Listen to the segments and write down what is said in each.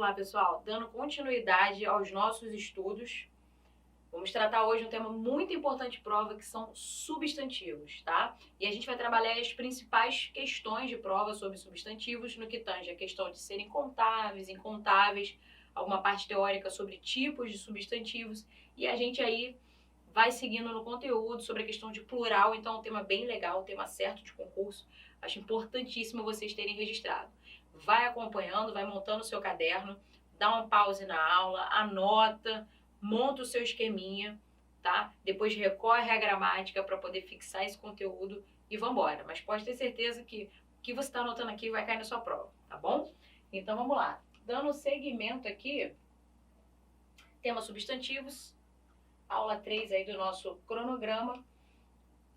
lá, pessoal, dando continuidade aos nossos estudos. Vamos tratar hoje um tema muito importante de prova, que são substantivos, tá? E a gente vai trabalhar as principais questões de prova sobre substantivos, no que tange a questão de serem contáveis, incontáveis, alguma parte teórica sobre tipos de substantivos, e a gente aí vai seguindo no conteúdo sobre a questão de plural. Então é um tema bem legal, um tema certo de concurso. Acho importantíssimo vocês terem registrado. Vai acompanhando, vai montando o seu caderno, dá uma pause na aula, anota, monta o seu esqueminha, tá? Depois recorre à gramática para poder fixar esse conteúdo e vambora. Mas pode ter certeza que o que você está anotando aqui vai cair na sua prova, tá bom? Então vamos lá. Dando seguimento aqui, tema substantivos, aula 3 aí do nosso cronograma.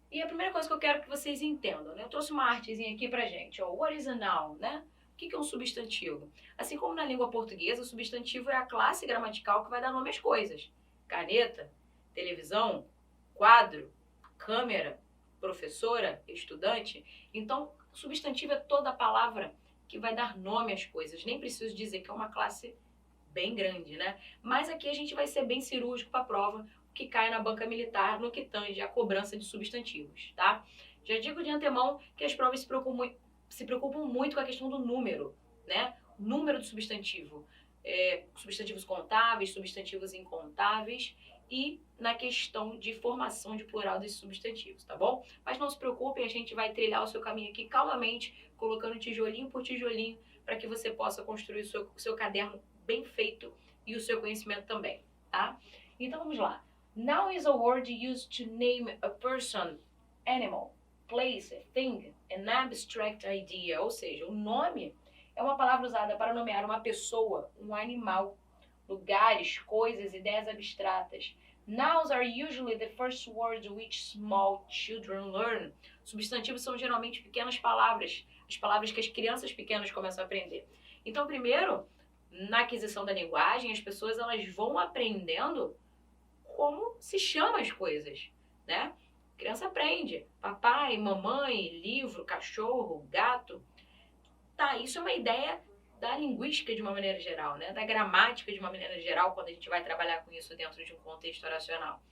E a primeira coisa que eu quero que vocês entendam, né? Eu trouxe uma artezinha aqui pra gente, ó. What is a noun, né? O que é um substantivo? Assim como na língua portuguesa, o substantivo é a classe gramatical que vai dar nome às coisas. Caneta, televisão, quadro, câmera, professora, estudante. Então, substantivo é toda a palavra que vai dar nome às coisas. Nem preciso dizer que é uma classe bem grande, né? Mas aqui a gente vai ser bem cirúrgico para a prova, que cai na banca militar no que tange a cobrança de substantivos, tá? Já digo de antemão que as provas se preocupam muito com a questão do número, né? Número de substantivo, substantivos contáveis, substantivos incontáveis e na questão de formação de plural desses substantivos, tá bom? Mas não se preocupem, a gente vai trilhar o seu caminho aqui calmamente, colocando tijolinho por tijolinho, para que você possa construir o seu caderno bem feito e o seu conhecimento também, tá? Então vamos lá. Noun is a word used to name a person, animal, place, thing, an abstract idea. Ou seja, o nome é uma palavra usada para nomear uma pessoa, um animal, lugares, coisas, ideias abstratas. Nouns are usually the first words which small children learn. Substantivos são geralmente pequenas palavras, as palavras que as crianças pequenas começam a aprender. Então, primeiro, na aquisição da linguagem, as pessoas elas vão aprendendo como se chama as coisas, né? A criança aprende. Papai, mamãe, livro, cachorro, gato. Tá, isso é uma ideia da linguística de uma maneira geral, né? Da gramática de uma maneira geral, quando a gente vai trabalhar com isso dentro de um contexto oracional.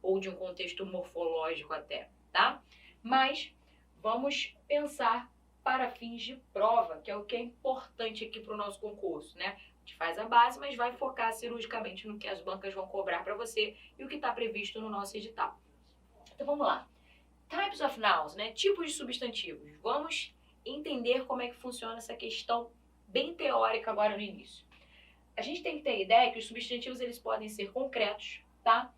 Ou de um contexto morfológico até, tá? Mas vamos pensar para fins de prova, que é o que é importante aqui para o nosso concurso, né? A gente faz a base, mas vai focar cirurgicamente no que as bancas vão cobrar para você e o que está previsto no nosso edital. Então vamos lá. Types of nouns, né? Tipos de substantivos. Vamos entender como é que funciona essa questão bem teórica agora no início. A gente tem que ter a ideia que os substantivos eles podem ser concretos, tá?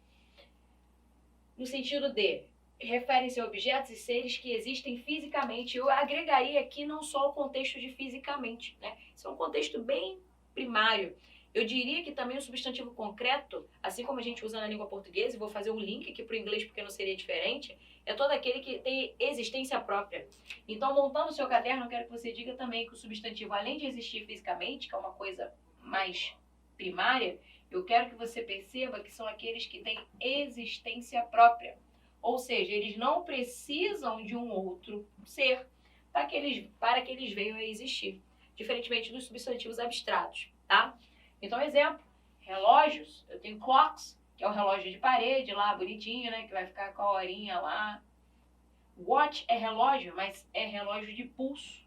No sentido de referem-se a objetos e seres que existem fisicamente. Eu agregaria aqui não só o contexto de fisicamente, né? Isso é um contexto bem primário. Eu diria que também o substantivo concreto, assim como a gente usa na língua portuguesa, e vou fazer um link aqui para o inglês porque não seria diferente, é todo aquele que tem existência própria. Então, montando o seu caderno, eu quero que você diga também que o substantivo, além de existir fisicamente, que é uma coisa mais primária, eu quero que você perceba que são aqueles que têm existência própria. Ou seja, eles não precisam de um outro ser para que eles venham a existir. Diferentemente dos substantivos abstratos, tá? Então, exemplo, relógios. Eu tenho clocks, que é o relógio de parede lá, bonitinho, né? Que vai ficar com a horinha lá. Watch é relógio, mas é relógio de pulso.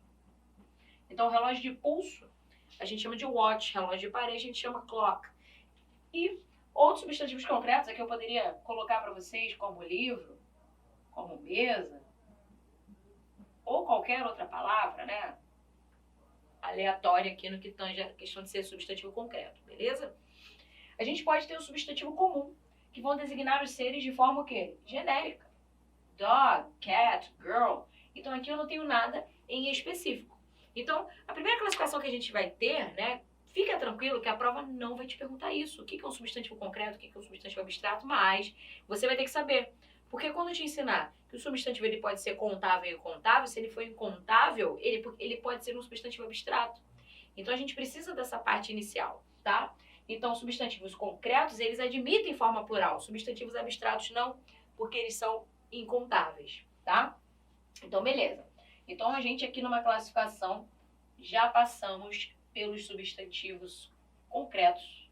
Então, relógio de pulso, a gente chama de watch. Relógio de parede, a gente chama clock. E outros substantivos concretos aqui eu poderia colocar para vocês como livro, como mesa, ou qualquer outra palavra, né? Aleatória aqui no que tange a questão de ser substantivo concreto, beleza? A gente pode ter o substantivo comum, que vão designar os seres de forma o quê? Genérica. Dog, cat, girl. Então aqui eu não tenho nada em específico. Então, a primeira classificação que a gente vai ter, né? Fica tranquilo que a prova não vai te perguntar isso. O que é um substantivo concreto, o que é um substantivo abstrato, mas você vai ter que saber. Porque quando eu te ensinar que o substantivo ele pode ser contável e incontável, se ele for incontável, ele pode ser um substantivo abstrato. Então a gente precisa dessa parte inicial, tá? Então substantivos concretos, eles admitem forma plural. Substantivos abstratos não, porque eles são incontáveis, tá? Então beleza. Então a gente aqui numa classificação já passamos pelos substantivos concretos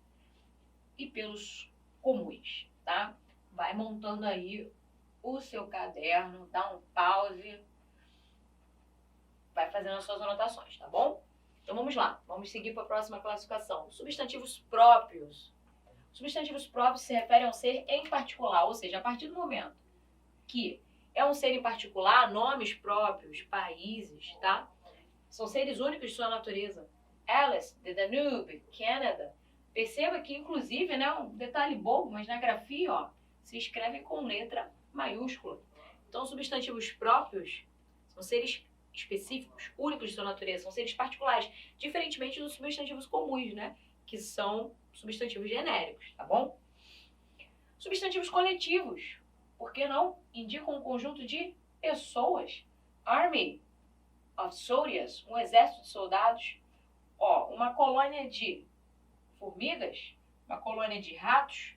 e pelos comuns, tá? Vai montando aí o seu caderno, dá um pause, vai fazendo as suas anotações, tá bom? Então vamos lá, vamos seguir para a próxima classificação. Substantivos próprios. Substantivos próprios se referem a um ser em particular, ou seja, a partir do momento que é um ser em particular, nomes próprios, países, tá? São seres únicos de sua natureza. Alice, the Danube, Canada. Perceba que, inclusive, né, um detalhe bobo, mas na grafia, ó, se escreve com letra maiúscula. Então, substantivos próprios são seres específicos, únicos de sua natureza, são seres particulares, diferentemente dos substantivos comuns, né, que são substantivos genéricos, tá bom? Substantivos coletivos, por que não? Indicam um conjunto de pessoas. Army of soldiers, um exército de soldados. Ó, uma colônia de formigas, uma colônia de ratos,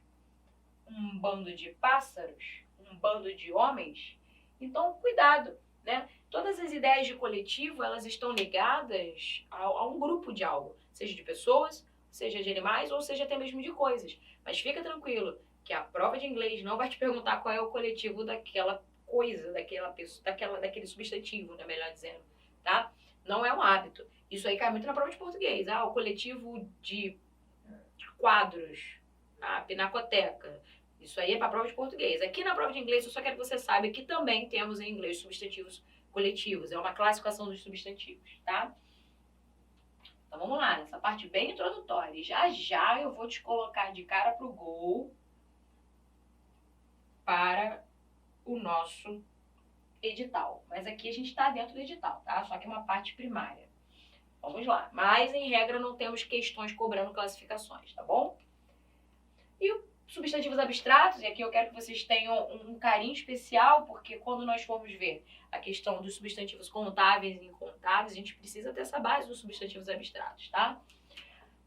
um bando de pássaros, um bando de homens. Então, cuidado, né? Todas as ideias de coletivo, elas estão ligadas a um grupo de algo, seja de pessoas, seja de animais ou seja até mesmo de coisas. Mas fica tranquilo que a prova de inglês não vai te perguntar qual é o coletivo daquela coisa, daquela pessoa, daquele substantivo, né, melhor dizendo, tá? Não é um hábito. Isso aí cai muito na prova de português. Ah, o coletivo de quadros, a pinacoteca. Isso aí é para a prova de português. Aqui na prova de inglês eu só quero que você saiba que também temos em inglês substantivos coletivos. É uma classificação dos substantivos, tá? Então vamos lá, nessa parte bem introdutória. Já já eu vou te colocar de cara pro gol para o nosso edital. Mas aqui a gente está dentro do edital, tá? Só que é uma parte primária. Vamos lá. Mas, em regra, não temos questões cobrando classificações, tá bom? E substantivos abstratos, e aqui eu quero que vocês tenham um carinho especial, porque quando nós formos ver a questão dos substantivos contáveis e incontáveis, a gente precisa ter essa base dos substantivos abstratos, tá?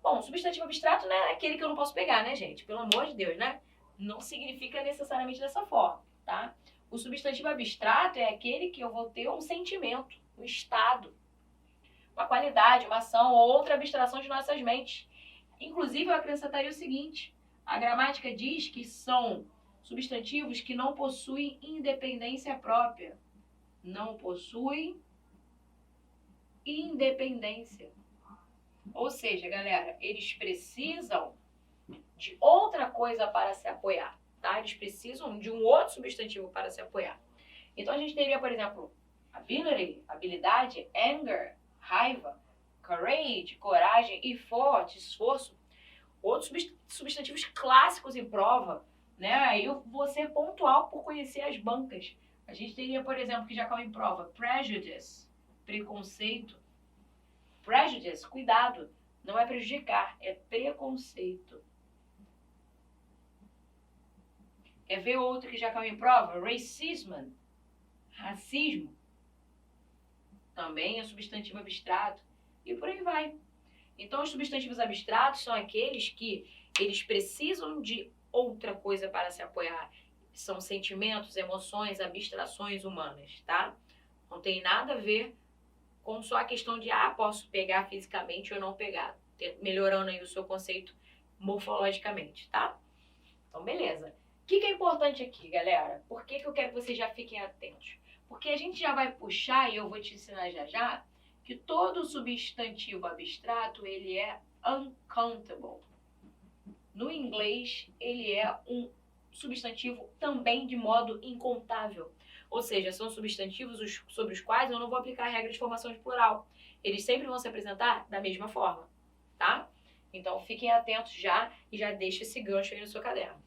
Bom, substantivo abstrato, né, é aquele que eu não posso pegar, né, gente? Pelo amor de Deus, né? Não significa necessariamente dessa forma, tá? O substantivo abstrato é aquele que eu vou ter um sentimento, um estado, uma qualidade, uma ação ou outra abstração de nossas mentes. Inclusive, eu acrescentaria o seguinte: a gramática diz que são substantivos que não possuem independência própria. Não possuem independência. Ou seja, galera, eles precisam de outra coisa para se apoiar, tá? Eles precisam de um outro substantivo para se apoiar. Então, a gente teria, por exemplo, ability, habilidade, anger, raiva, courage, coragem, effort, esforço. Outros substantivos clássicos em prova, né? Aí eu vou ser pontual por conhecer as bancas. A gente teria, por exemplo, que já caiu em prova, prejudice, preconceito. Prejudice, cuidado, não é prejudicar, é preconceito. Quer ver outro que já caiu em prova? Racism, racismo. Também é substantivo abstrato. E por aí vai. Então, os substantivos abstratos são aqueles que eles precisam de outra coisa para se apoiar. São sentimentos, emoções, abstrações humanas, tá? Não tem nada a ver com só a questão de, posso pegar fisicamente ou não pegar. Melhorando aí o seu conceito morfologicamente, tá? Então, beleza. O que é importante aqui, galera? Por que eu quero que vocês já fiquem atentos? Porque a gente já vai puxar, e eu vou te ensinar já já, que todo substantivo abstrato, ele é uncountable. No inglês, ele é um substantivo também de modo incontável. Ou seja, são substantivos sobre os quais eu não vou aplicar a regra de formação de plural. Eles sempre vão se apresentar da mesma forma, tá? Então, fiquem atentos já e já deixe esse gancho aí no seu caderno.